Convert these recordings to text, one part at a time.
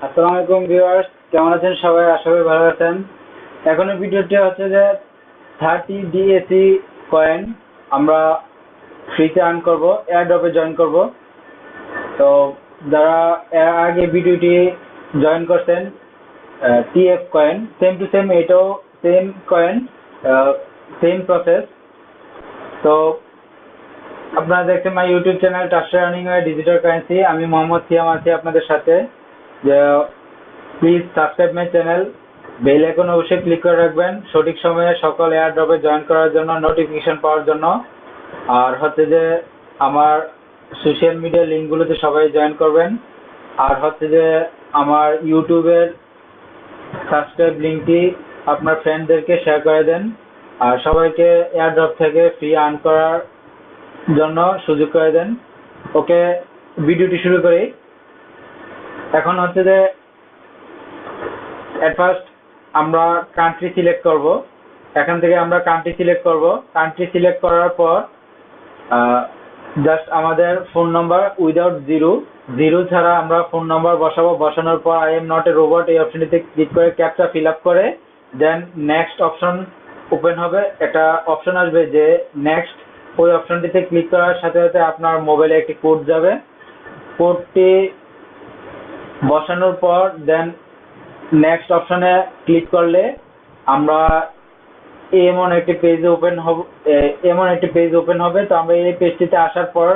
আসসালামু আলাইকুম ভিউয়ার্স, কেমন আছেন সবাই? আশা করি ভালো আছেন। এখনের ভিডিওটি হচ্ছে যে 30 DAC কয়েন আমরা ফ্রিতে আর্ন করব, এয়ারড্রপে জয়েন করব। তো যারা এর আগে ভিডিওটি জয়েন করছেন TF coin, same to same এটাও সেম কয়েন, সেম প্রসেস। তো আপনারা দেখছেন my YouTube channel trusted earning digital currency. আমি মোহাম্মদ সিয়াম আছি আপনাদের সাথে। Please subscribe my channel, bell icon অবশ্যই ক্লিক করে রাখবেন সঠিক সময়ে সকল এয়ারড্রপে জয়েন করার জন্য, নোটিফিকেশন পাওয়ার জন্য। আর হচ্ছে যে আমার সোশ্যাল মিডিয়া লিঙ্কগুলোতে সবাই জয়েন করবেন। আর হচ্ছে যে আমার ইউটিউবের সাবস্ক্রাইব লিঙ্কটি আপনার ফ্রেন্ডদেরকে শেয়ার করে দেন আর সবাইকে এয়ারড্রপ থেকে ফ্রি আর্ন করার জন্য সুযোগ করে দেন। ওকে, ভিডিওটি শুরু করি। এখন হচ্ছে যে এট ফার্স্ট আমরা কান্ট্রি সিলেক্ট করব। এখান থেকে আমরা কান্ট্রি সিলেক্ট করব। কান্ট্রি সিলেক্ট করার পর জাস্ট আমাদের ফোন নাম্বার উইদাউট জিরো ছাড়া আমরা ফোন নাম্বার বসাবো। বসানোর পর I am not a robot এই অপশনটিতে ক্লিক করে ক্যাপচা ফিল আপ করে দেন নেক্সট অপশন ওপেন হবে। একটা অপশন আসবে যে নেক্সট, ওই অপশনটিতে ক্লিক করার সাথে সাথে আপনার মোবাইলে একটি কোড যাবে। কোডটি বসানোর পর দেন নেক্সট অপশনে ক্লিক করলে আমরা এমন একটি পেজ ওপেন হবে। তো আমরা এই পেজটিতে আসার পর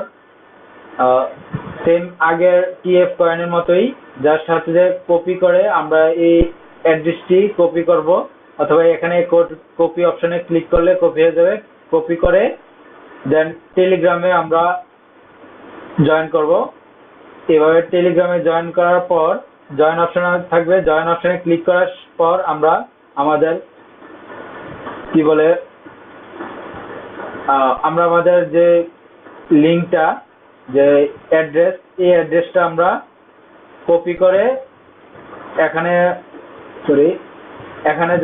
সেম আগের টিএফ কয়েনের মতোই জাস্ট হচ্ছে যে কপি করে আমরা এই অ্যাড্রেসটি কপি করব, অথবা এখানে কপি অপশনে ক্লিক করলে কপি হয়ে যাবে। কপি করে দেন টেলিগ্রামে আমরা জয়েন করব। এভাবে টেলিগ্রামে জয়েন করার পর জয়েন অপশন থাকবে। জয়েন অপশনে ক্লিক করার পর আমরা আমাদের আমাদের যে লিঙ্কটা, যে অ্যাড্রেস, এই অ্যাড্রেসটা আমরা কপি করে এখানে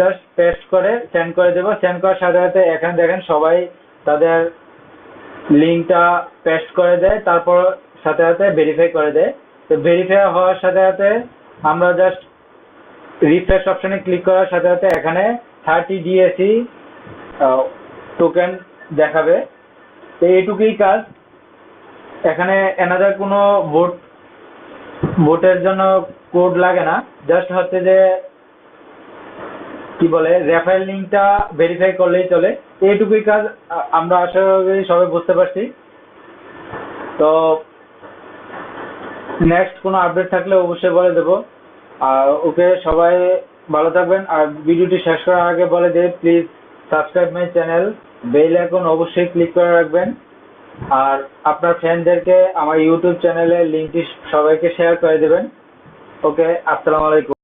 জাস্ট পেস্ট করে সেন্ড করে দেব। সেন্ড করার সাথে সাথে এখানে দেখেন সবাই তাদের লিঙ্কটা পেস্ট করে দেয়, তারপর সাথে সাথে ভেরিফাই করে দেয়। তো ভেরিফাই হওয়ার সাথে সাথে আমরা জাস্ট রিফ্রেশ অপশনে ক্লিক করার সাথে সাথে এখানে 30 DAC টোকেন দেখাবে। তো এইটুকুই কাজ। এখানে এনাদার কোনো ভোটের জন্য কোড লাগে না। জাস্ট হচ্ছে যে রেফারেল লিঙ্কটা ভেরিফাই করলেই চলে। এইটুকুই কাজ। আমরা আশা করি সবাই বুঝতে পারছি। তো নেক্সট কোনো আপডেট থাকলে অবশ্যই বলে দেবো। আর ওকে, সবাই ভালো থাকবেন। আর ভিডিওটি শেষ করার আগে বলে যে please subscribe my channel, bell icon অবশ্যই ক্লিক করে রাখবেন। আর আপনার ফ্রেন্ডদেরকে আমার ইউটিউব চ্যানেলের লিঙ্কটি সবাইকে শেয়ার করে দেবেন। ওকে, আসসালামু আলাইকুম।